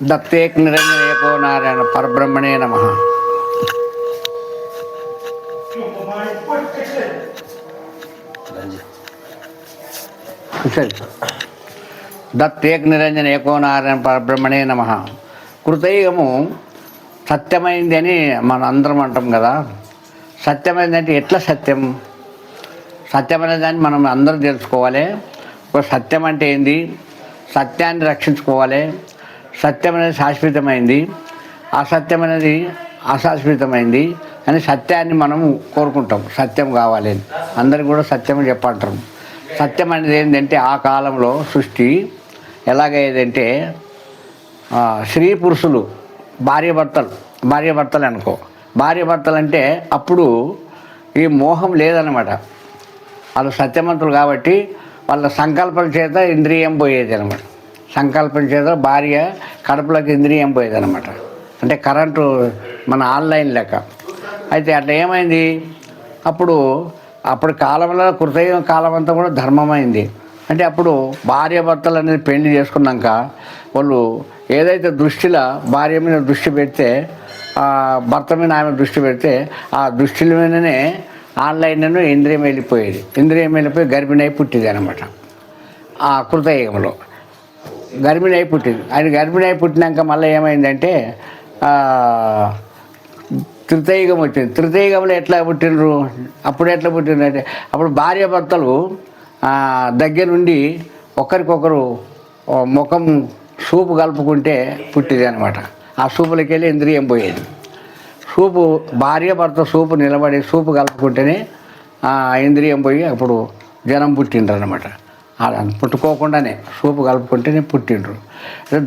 దత్తేక్ నిరంజన ఏకో నారాయణ పరబ్రహ్మణే నమః. దత్తేక్ నిరంజన ఏకో నారాయణ పరబ్రహ్మణే నమః. కృతయుగము సత్యమైంది అని మనం అందరం అంటాం కదా. సత్యమైంది అంటే ఎట్లా సత్యం? సత్యమైన దాన్ని మనం అందరూ తెలుసుకోవాలి. ఒక సత్యం అంటే ఏంది? సత్యాన్ని రక్షించుకోవాలి. సత్యం అనేది శాశ్వతమైంది, అసత్యమైనది అశాశ్వతమైంది అని సత్యాన్ని మనం కోరుకుంటాం. సత్యం కావాలి అని అందరికి కూడా సత్యం చెప్పంటారు. సత్యం అనేది ఏంటంటే ఆ కాలంలో సృష్టి ఎలాగయ్యేదంటే స్త్రీ పురుషులు భార్యాభర్తలు అనుకో. భార్యాభర్తలు అంటే అప్పుడు ఈ మోహం లేదనమాట. వాళ్ళు సత్యవంతులు కాబట్టి వాళ్ళ సంకల్పం చేత ఇంద్రియం పోయేది అనమాట. సంకల్పం చేత భార్య కడుపులోకి ఇంద్రియం పోయేది అనమాట. అంటే కరెంటు మన ఆన్లైన్ లెక్క. అయితే అట్లా ఏమైంది? అప్పుడు కాలంలో కృతయుగ కాలం అంతా కూడా ధర్మమైంది. అంటే అప్పుడు భార్యాభర్తలు అనేది పెళ్లి చేసుకున్నాక వాళ్ళు ఏదైతే దృష్టిలో భార్య మీద దృష్టి పెడితే, భర్త మీద ఆమె దృష్టి పెడితే ఆ దృష్టిల మీదనే ఆన్లైన్లో ఇంద్రియం వెళ్ళిపోయేది. ఇంద్రియం వెళ్ళిపోయి గర్భిణి అయి పుట్టింది అనమాట. ఆ కృతయుగంలో గర్భిణి అయి పుట్టింది. ఆయన గర్భిణి అయి పుట్టినాక మళ్ళీ ఏమైందంటే త్రితయుగం వచ్చింది. త్రితయుగంలో ఎట్లా పుట్టినరు? అప్పుడు ఎట్లా పుట్టిందంటే అప్పుడు భార్యాభర్తలు దగ్గరుండి ఒకరికొకరు ముఖం సూపు కలుపుకుంటే పుట్టింది అనమాట. ఆ సూపులకి వెళ్ళి ఇంద్రియం పోయేది. సూపు భార్యాభర్త సూపు నిలబడి సూపు కలుపుకుంటేనే ఇంద్రియం పోయి అప్పుడు జనం పుట్టిండ్రు అనమాట. పుట్టుకోకుండానే సూపు కలుపుకుంటేనే పుట్టిండ్రు.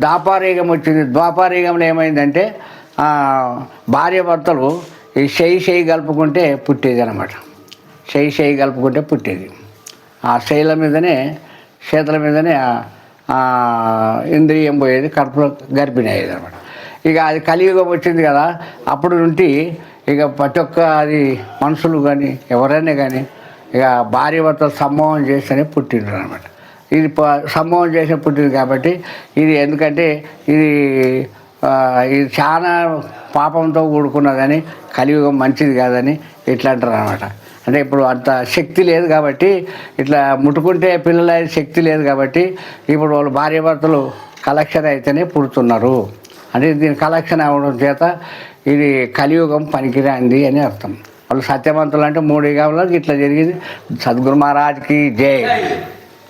ద్వాపారయుగం వచ్చింది. ద్వాపారయుగంలో ఏమైందంటే భార్యాభర్తలు ఈ చెయ్యి కలుపుకుంటే పుట్టేది అనమాట. చెయ్యి కలుపుకుంటే పుట్టేది. ఆ శైల మీదనే చేతుల మీదనే ఇంద్రియం పోయేది, కడుపులో గర్భిణి అయ్యేది అనమాట. ఇక అది కలియుగం వచ్చింది కదా. అప్పుడు నుండి ఇక ప్రతి ఒక్క అది మనుషులు కానీ ఎవరైనా కానీ ఇక భార్యాభర్తలు సంభోగం చేస్తేనే పుట్టిండ్రు అనమాట. ఇది సంభోగం చేసే పుట్టింది కాబట్టి ఇది ఎందుకంటే ఇది చాలా పాపంతో కూడుకున్నదని, కలియుగం మంచిది కాదని ఇట్లా అంటారు అనమాట. అంటే ఇప్పుడు అంత శక్తి లేదు కాబట్టి, ఇట్లా ముట్టుకుంటే పిల్లల శక్తి లేదు కాబట్టి ఇప్పుడు వాళ్ళు భార్యాభర్తలు కలెక్షన్ అయితేనే పుడుతున్నారు. అంటే దీని కలెక్షన్ అవ్వడం చేత ఇది కలియుగం పనికిరాంది అని అర్థం. వాళ్ళు సత్యవంతులు అంటే 3 యుగాల్లో ఇట్లా జరిగింది. సద్గురు మహారాజ్కి జై.